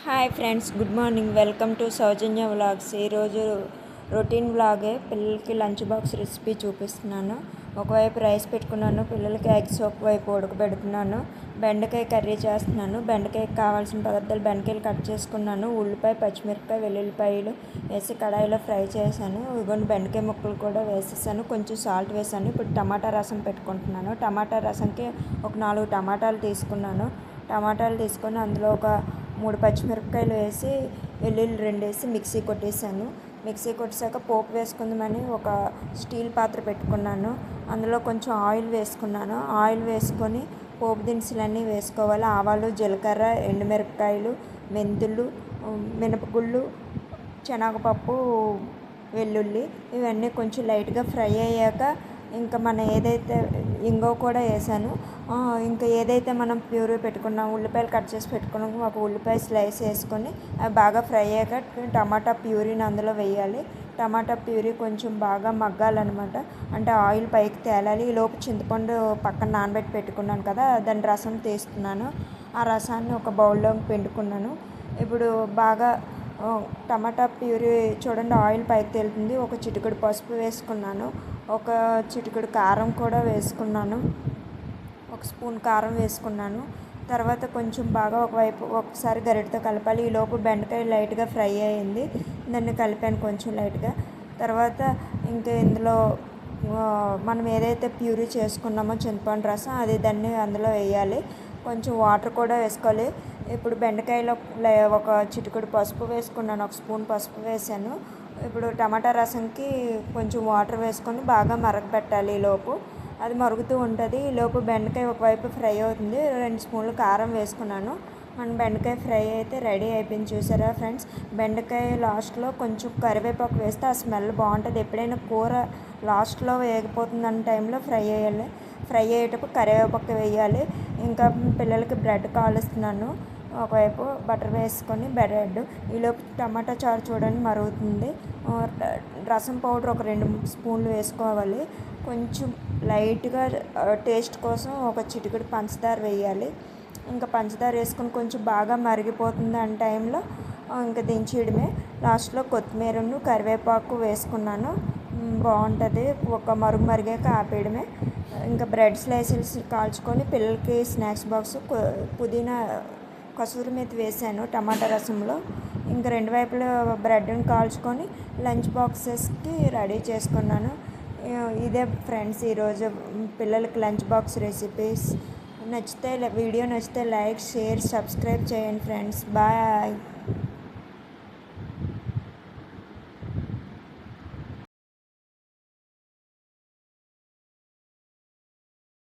Hi friends, good morning. Welcome to Soujanya vlogs. ఈరోజు routine వ్లాగే. పిల్లలకి lunch box recipe చూపిస్తున్నాను. ఒకవైపు రైస్ పెట్టుకున్నాను, పిల్లలకి ఎగ్స్ ఒకవైపు ఉడకబెడుతున్నాను. బెండకాయ కర్రీ చేస్తున్నాను. బెండకాయకి కావాల్సిన పదార్థాలు: బెండకాయలు కట్ చేసుకున్నాను, ఉల్లిపాయ, పచ్చిమిరపకాయ, వెల్లుల్లిపాయలు వేసి కడాయిలో ఫ్రై చేశాను. ఇదిగోండి బెండకాయ ముక్కలు కూడా వేసేసాను, కొంచెం సాల్ట్ వేసాను. ఇప్పుడు టమాటా రసం పెట్టుకుంటున్నాను. టమాటా రసంకి ఒక 4 టమాటాలు తీసుకున్నాను. టమాటాలు తీసుకొని అందులో ఒక 3 పచ్చిమిరపకాయలు వేసి, వెల్లుల్లి 2 వేసి మిక్సీ కొట్టేసాను. మిక్సీ కొట్టేసాక పోపు వేసుకుందామని ఒక స్టీల్ పాత్ర పెట్టుకున్నాను. అందులో కొంచెం ఆయిల్ వేసుకున్నాను. ఆయిల్ వేసుకొని పోపు దినుసులన్నీ వేసుకోవాలి. ఆవాలు, జీలకర్ర, ఎండుమిరపకాయలు, మెంతులు, మినపగుళ్ళు, శనగపప్పు, వెల్లుల్లి ఇవన్నీ కొంచెం లైట్గా ఫ్రై అయ్యాక ఇంకా మనం ఏదైతే ఇంగువ కూడా వేసాను. ఇంకా ఏదైతే మనం ప్యూరీ పెట్టుకున్నాం, ఉల్లిపాయలు కట్ చేసి పెట్టుకున్నాం, ఒక ఉల్లిపాయ స్లైస్ వేసుకొని అవి బాగా ఫ్రై అయ్యాక టమాటా ప్యూరీని అందులో వేయాలి. టమాటా ప్యూరీ కొంచెం బాగా మగ్గాలన్నమాట. అంటే ఆయిల్ పైకి తేలాలి. ఈలోపు చింతపండు పక్కన నానబెట్టి పెట్టుకున్నాను కదా, దాని రసం తీస్తున్నాను. ఆ రసాన్ని ఒక బౌల్లో పిండుకున్నాను. ఇప్పుడు బాగా టమాటా ప్యూరీ చూడండి, ఆయిల్ పైకి తేలుతుంది. ఒక చిటికెడు పసుపు వేసుకున్నాను. ఒక చిటికెడు కారం కూడా వేసుకున్నాను. ఒక స్పూన్ కారం వేసుకున్నాను. తర్వాత కొంచెం బాగా ఒకసారి గరిటెతో కలపాలి. ఈలోపు బెండకాయ లైట్గా ఫ్రై అయ్యింది, దాన్ని కలిపాను కొంచెం లైట్గా. తర్వాత ఇంకా ఇందులో మనం ఏదైతే ప్యూరీ చేసుకున్నామో చింతపండు రసం, అది దాన్ని అందులో వేయాలి. కొంచెం వాటర్ కూడా వేసుకోవాలి. ఇప్పుడు బెండకాయలో ఒక చిటికెడు పసుపు వేసుకున్నాను, ఒక స్పూన్ పసుపు వేసాను. ఇప్పుడు టమాటా రసంకి కొంచెం వాటర్ వేసుకొని బాగా మరగపెట్టాలి. ఈలోపు అది మరుగుతూ ఉంటుంది. ఈలోపు బెండకాయ ఒకవైపు ఫ్రై అవుతుంది. 2 స్పూన్లు కారం వేసుకున్నాను. మన బెండకాయ ఫ్రై అయితే రెడీ అయిపోయింది. చూసారా ఫ్రెండ్స్, బెండకాయ లాస్ట్లో కొంచెం కరివేపాకు వేస్తే ఆ స్మెల్ బాగుంటుంది. ఎప్పుడైనా కూర లాస్ట్లో వేగిపోతుంది అన్న టైంలో ఫ్రై అయ్యాలి. ఫ్రై అయ్యేటప్పుడు కరివేపాకు వేయాలి. ఇంకా పిల్లలకి బ్రెడ్ కాలుస్తున్నాను. ఒకవైపు బటర్ వేసుకొని బ్రెడ్. ఈలోపు టమాటా చారు చూడండి మరుగుతుంది. రసం పౌడర్ ఒక 2 స్పూన్లు వేసుకోవాలి. కొంచెం లైట్గా టేస్ట్ కోసం ఒక చిటికెడు పంచదార వేయాలి. ఇంకా పంచదార వేసుకొని కొంచెం బాగా మరిగిపోతుంది అన్న టైంలో ఇంకా దించేయడమే. లాస్ట్లో కొత్తిమీరను కరివేపాకు వేసుకున్నాను. బాగుంటుంది. ఒక మరిగాక ఆపేయడమే. ఇంకా బ్రెడ్ స్లైసెస్ కాల్చుకొని పిల్లలకి స్నాక్స్ బాక్స్ పుదీనా, కసూరి మేతి వేసాను టమాటా రసంలో. ఇంకా 2 వైపులా బ్రెడ్ని కాల్చుకొని లంచ్ బాక్సెస్కి రెడీ చేసుకున్నాను. ఇదే ఫ్రెండ్స్ ఈరోజు పిల్లలకి లంచ్ బాక్స్ రెసిపీస్. వీడియో నచ్చితే లైక్, షేర్, సబ్స్క్రైబ్ చేయండి ఫ్రెండ్స్. బాయ్.